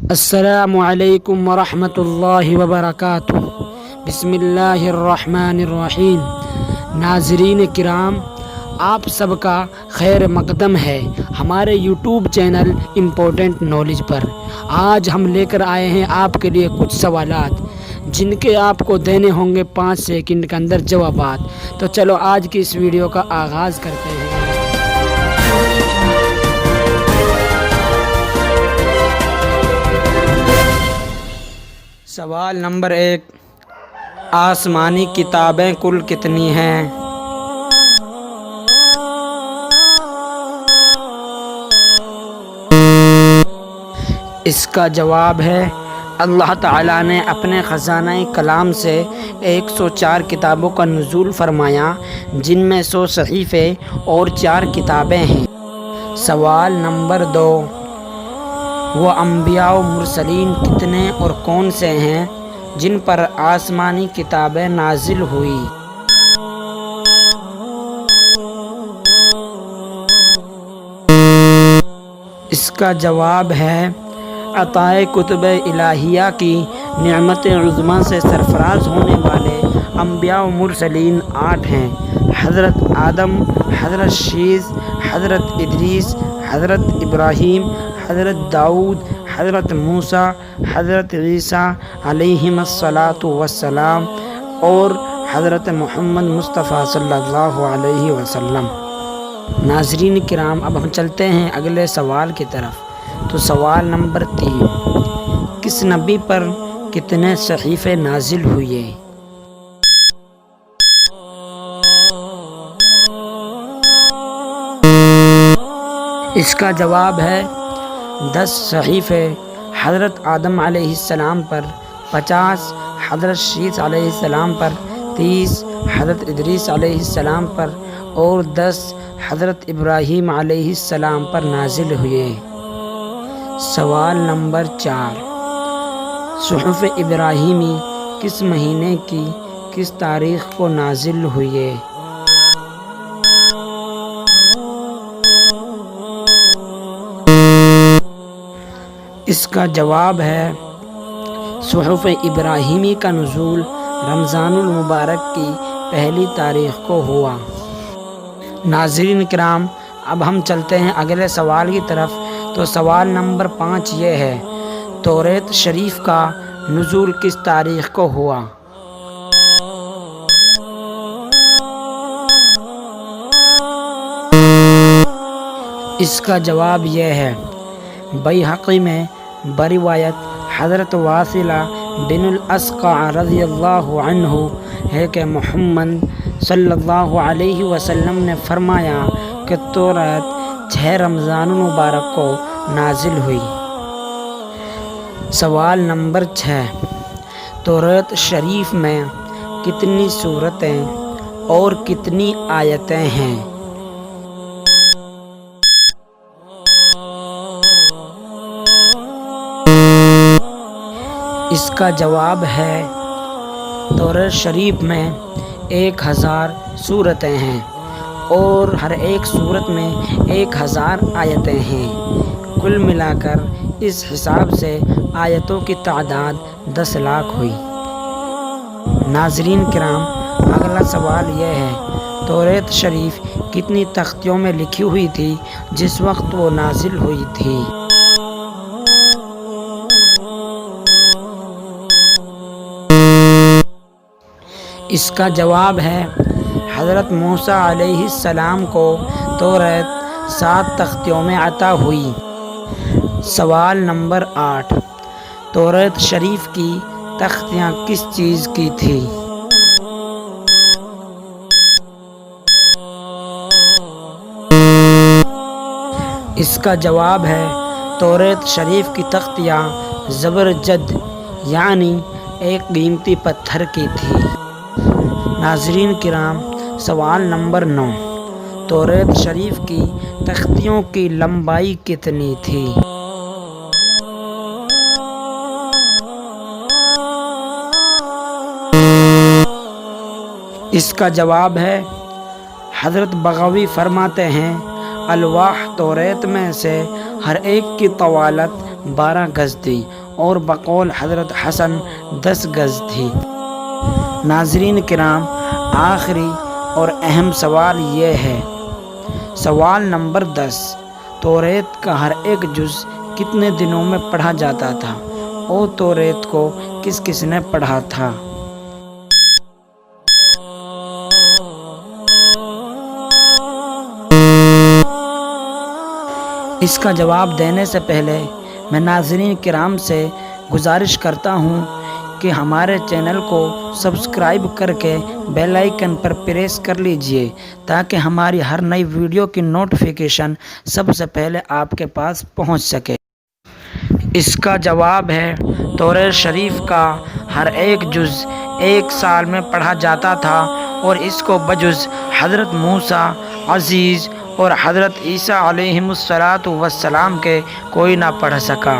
السلام علیکم ورحمۃ اللہ وبرکاتہ۔ بسم اللہ الرحمن الرحیم۔ ناظرین کرام، آپ سب کا خیر مقدم ہے ہمارے یوٹیوب چینل امپورٹنٹ نالج پر۔ آج ہم لے کر آئے ہیں آپ کے لیے کچھ سوالات جن کے آپ کو دینے ہوں گے 5 سیکنڈ کے اندر جوابات۔ تو چلو آج کی اس ویڈیو کا آغاز کرتے ہیں۔ سوال نمبر 1، آسمانی کتابیں کل کتنی ہیں؟ اس کا جواب ہے اللہ تعالیٰ نے اپنے خزانہ کلام سے 104 کتابوں کا نزول فرمایا، جن میں 100 صحیفے اور 4 کتابیں ہیں۔ سوال نمبر 2، وہ انبیاء و مرسلین کتنے اور کون سے ہیں جن پر آسمانی کتابیں نازل ہوئی؟ اس کا جواب ہے عطائے کتب الہیہ کی نعمت عظمیٰ سے سرفراز ہونے والے انبیاء و مرسلین 8 ہیں۔ حضرت آدم، حضرت شیث، حضرت ادریس، حضرت ابراہیم، حضرت داؤد، حضرت موسیٰ، حضرت عیسیٰ علیہم الصلاۃ والسلام اور حضرت محمد مصطفیٰ صلی اللہ علیہ وسلم۔ ناظرین کرام، اب ہم چلتے ہیں اگلے سوال کی طرف۔ تو سوال نمبر 3، کس نبی پر کتنے صحیفے نازل ہوئے؟ اس کا جواب ہے 10 صحیفے حضرت آدم علیہ السلام پر، 50 حضرت شیث علیہ السلام پر، 30 حضرت ادریس علیہ السلام پر اور 10 حضرت ابراہیم علیہ السلام پر نازل ہوئے۔ سوال نمبر 4، صحف ابراہیمی کس مہینے کی کس تاریخ کو نازل ہوئے؟ اس کا جواب ہے صحف ابراہیمی کا نزول رمضان المبارک کی پہلی تاریخ کو ہوا۔ ناظرین کرام، اب ہم چلتے ہیں اگلے سوال کی طرف۔ تو سوال نمبر 5 یہ ہے، توریت شریف کا نزول کس تاریخ کو ہوا؟ اس کا جواب یہ ہے، بیہقی میں بروایت حضرت واصلہ بن الاسقع رضی اللہ عنہ ہے کہ محمد صلی اللہ علیہ وسلم نے فرمایا کہ توریت 6 رمضان المبارک کو نازل ہوئی۔ سوال نمبر 6، توریت شریف میں کتنی سورتیں اور کتنی آیتیں ہیں؟ اس کا جواب ہے توریت شریف میں 1000 سورتیں ہیں اور ہر ایک سورت میں 1000 آیتیں ہیں۔ کل ملا کر اس حساب سے آیتوں کی تعداد 10 لاکھ ہوئی۔ ناظرین کرام، اگلا سوال یہ ہے، توریت شریف کتنی تختیوں میں لکھی ہوئی تھی جس وقت وہ نازل ہوئی تھی؟ اس کا جواب ہے حضرت موسیٰ علیہ السلام کو توریت 7 تختیوں میں عطا ہوئی۔ سوال نمبر 8، توریت شریف کی تختیاں کس چیز کی تھی؟ اس کا جواب ہے توریت شریف کی تختیاں زبرجد یعنی ایک قیمتی پتھر کی تھی۔ ناظرین کرام، سوال نمبر 9، توریت شریف کی تختیوں کی لمبائی کتنی تھی؟ اس کا جواب ہے حضرت بغوی فرماتے ہیں الواح توریت میں سے ہر ایک کی طوالت 12 گز تھی اور بقول حضرت حسن 10 گز تھی۔ ناظرین کرام، آخری اور اہم سوال یہ ہے، سوال نمبر 10، توریت کا ہر ایک جز کتنے دنوں میں پڑھا جاتا تھا اور توریت کو کس کس نے پڑھا تھا؟ اس کا جواب دینے سے پہلے میں ناظرین کرام سے گزارش کرتا ہوں کہ ہمارے چینل کو سبسکرائب کر کے بیل آئیکن پر پریس کر لیجئے تاکہ ہماری ہر نئی ویڈیو کی نوٹیفیکیشن سب سے پہلے آپ کے پاس پہنچ سکے۔ اس کا جواب ہے، توریت شریف کا ہر ایک جز 1 سال میں پڑھا جاتا تھا اور اس کو بجز حضرت موسیٰ عزیز اور حضرت عیسیٰ علیہم الصلاۃ والسلام کے کوئی نہ پڑھ سکا۔